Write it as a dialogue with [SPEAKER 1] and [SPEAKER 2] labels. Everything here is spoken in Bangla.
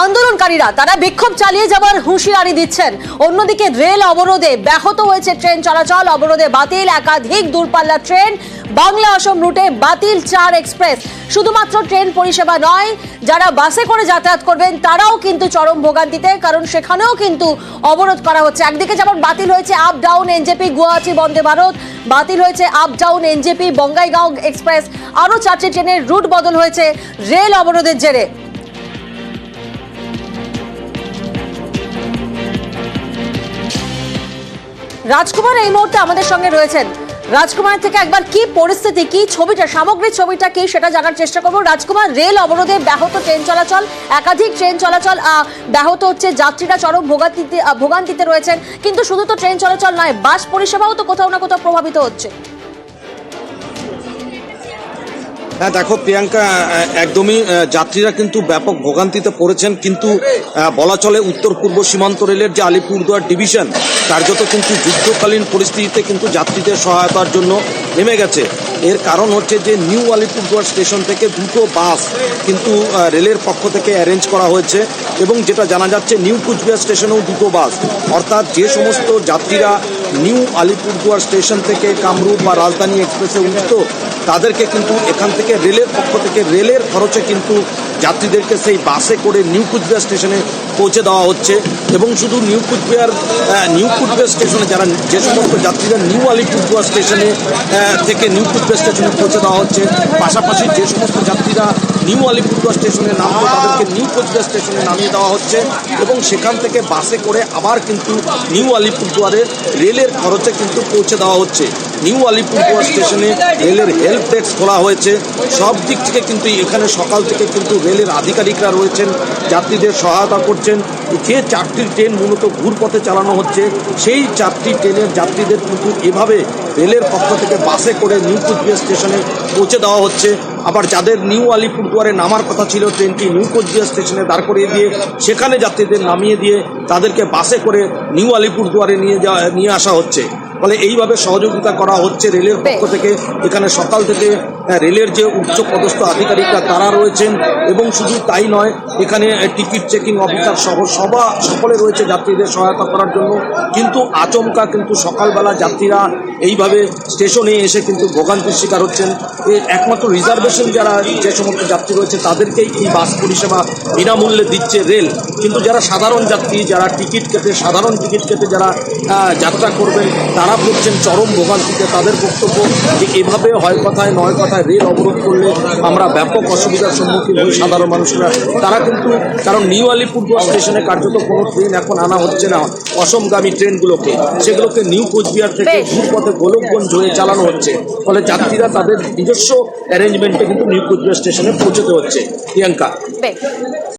[SPEAKER 1] আন্দোলনকারীরা তারা বিক্ষোভ চালিয়ে যাবার হুঁশিয়ারি দিচ্ছেন। অন্যদিকে রেল অবরোধে ব্যাহত হয়েছে ট্রেন চলাচল, অবরোধে বাতিল একাধিক দূরপাল্লার ট্রেন। বাংলা আসাম রুটে বাতিল 4 এক্সপ্রেস। শুধুমাত্র ট্রেন পরিষেবা নয়, যারা বাসে করে যাতায়াত করবেন তারাও কিন্তু চরম ভোগান্তিতে, কারণ সেখানেও কিন্তু অবরোধ করা হচ্ছে। একদিকে যেমন বাতিল হয়েছে up down NJP Guwahati Vande Bharat, বাতিল হয়েছে up down NJP Bongaigaon express, আরও 4টি ট্রেনের রুট বদল হয়েছে রেল অবরোধের জেরে। রাজকুমার এই মুহূর্তে আমাদের সঙ্গে রয়েছেন। রাজকুমার থেকে একবার কি পরিস্থিতি, কি ছবিটা, সামগ্রিক ছবিটা কি সেটা জানার চেষ্টা করবো। রাজকুমার, রেল অবরোধে ব্যাহত ট্রেন চলাচল, একাধিক ট্রেন চলাচল ব্যাহত হচ্ছে, যাত্রীরা চরম ভোগান্তিতে রয়েছেন। কিন্তু শুধু তো ট্রেন চলাচল নয়, বাস পরিষেবাও তো কোথাও না কোথাও প্রভাবিত হচ্ছে।
[SPEAKER 2] হ্যাঁ দেখো প্রিয়াঙ্কা, একদমই যাত্রীরা কিন্তু ব্যাপক ভোগান্তিতে পড়েছেন। কিন্তু বলা চলে উত্তর পূর্ব সীমান্ত রেলের যে আলিপুরদুয়ার ডিভিশন কার্যত কিন্তু যুদ্ধকালীন পরিস্থিতিতে কিন্তু যাত্রীদের সহায়তার জন্য নেমে গেছে। এর কারণ হচ্ছে যে নিউ আলিপুরদুয়ার স্টেশন থেকে 2টো বাস কিন্তু রেলের পক্ষ থেকে অ্যারেঞ্জ করা হয়েছে, এবং যেটা জানা যাচ্ছে নিউ কুচবিহার স্টেশনেও 2টো বাস। অর্থাৎ যে সমস্ত যাত্রীরা নিউ আলিপুরদুয়ার স্টেশন থেকে কামরূপ বা রাজধানী এক্সপ্রেসে উঠত তাদেরকে কিন্তু এখান থেকে রেলের পক্ষ থেকে রেলের খরচে কিন্তু যাত্রীদেরকে সেই বাসে করে নিউ কুচবিহার স্টেশনে পৌঁছে দেওয়া হচ্ছে। এবং শুধু নিউ কুচবিহার স্টেশনে যারা যে সমস্ত যাত্রীরা নিউ আলিপুরদুয়ার স্টেশনে থেকে নিউ কুচবিহার স্টেশনে পৌঁছে দেওয়া হচ্ছে, পাশাপাশি যে সমস্ত যাত্রীরা নিউ আলিপুরদুয়ার স্টেশনে নামতো তাদেরকে নিউ কুচবিহার স্টেশনে নামিয়ে দেওয়া হচ্ছে, এবং সেখান থেকে বাসে করে আবার কিন্তু নিউ আলিপুরদুয়ারে রেলের খরচে কিন্তু পৌঁছে দেওয়া হচ্ছে। নিউ আলিপুরদুয়ার স্টেশনে রেলের হেল্প ডেস্ক খোলা হয়েছে। সব দিক থেকে কিন্তু এখানে সকাল থেকে কিন্তু রেলের আধিকারিকরা রয়েছেন, যাত্রীদের সহায়তা করছেন। যে 4টি ট্রেন মূলত ঘুরপথে চালানো হচ্ছে, সেই 4টি ট্রেনের যাত্রীদের কিন্তু এভাবে রেলের পক্ষ থেকে বাসে করে নিউ কুচবিহার স্টেশনে পৌঁছে দেওয়া হচ্ছে। আবার যাদের নিউ আলিপুরদুয়ারে নামার কথা ছিল, ট্রেনটি নিউ কুচবিহার স্টেশনে দাঁড় করিয়ে দিয়ে সেখানে যাত্রীদের নামিয়ে দিয়ে তাদেরকে বাসে করে নিউ আলিপুরদুয়ারে নিয়ে আসা হচ্ছে। ফলে এইভাবে সহযোগিতা করা হচ্ছে রেলের পক্ষ থেকে। এখানে সকাল থেকে রেলের যে উচ্চ পদস্থ আধিকারিকরা তারা রয়েছেন, এবং শুধু তাই নয়, এখানে টিকিট চেকিং অফিসার সহ সকলে রয়েছে যাত্রীদের সহায়তা করার জন্য। কিন্তু আচমকা কিন্তু সকালবেলা যাত্রীরা এইভাবে স্টেশনে এসে কিন্তু ভোগান্তির শিকার হচ্ছেন। একমাত্র রিজার্ভেশন যারা যে সমস্ত যাত্রী রয়েছে তাদেরকেই এই বাস পরিষেবা বিনামূল্যে দিচ্ছে রেল। কিন্তু যারা সাধারণ যাত্রী, যারা সাধারণ টিকিট কেটে যারা যাত্রা করবেন তারা পড়ছেন চরম ভোগান্তিতে। তাদের বক্তব্য যে এভাবে হয় কথায় নয় কথায় রেল অবরোধ করলে আমরা ব্যাপক অসুবিধার সম্মুখীন হই সাধারণ মানুষরা। তারা কিন্তু, কারণ নিউ আলিপুরদুয়ার স্টেশনে কার্যত কোনো ট্রেন এখন আনা হচ্ছে না, অসমগামী ট্রেনগুলোকে, সেগুলোকে নিউ কোচবিহার থেকে ঘুরপথে গোলকগঞ্জ হয়ে চালানো হচ্ছে। ফলে যাত্রীরা তাদের নিজস্ব অ্যারেঞ্জমেন্টে কিন্তু নিউ কোচবিহার স্টেশনে পৌঁছতে হচ্ছে। প্রিয়াঙ্কা।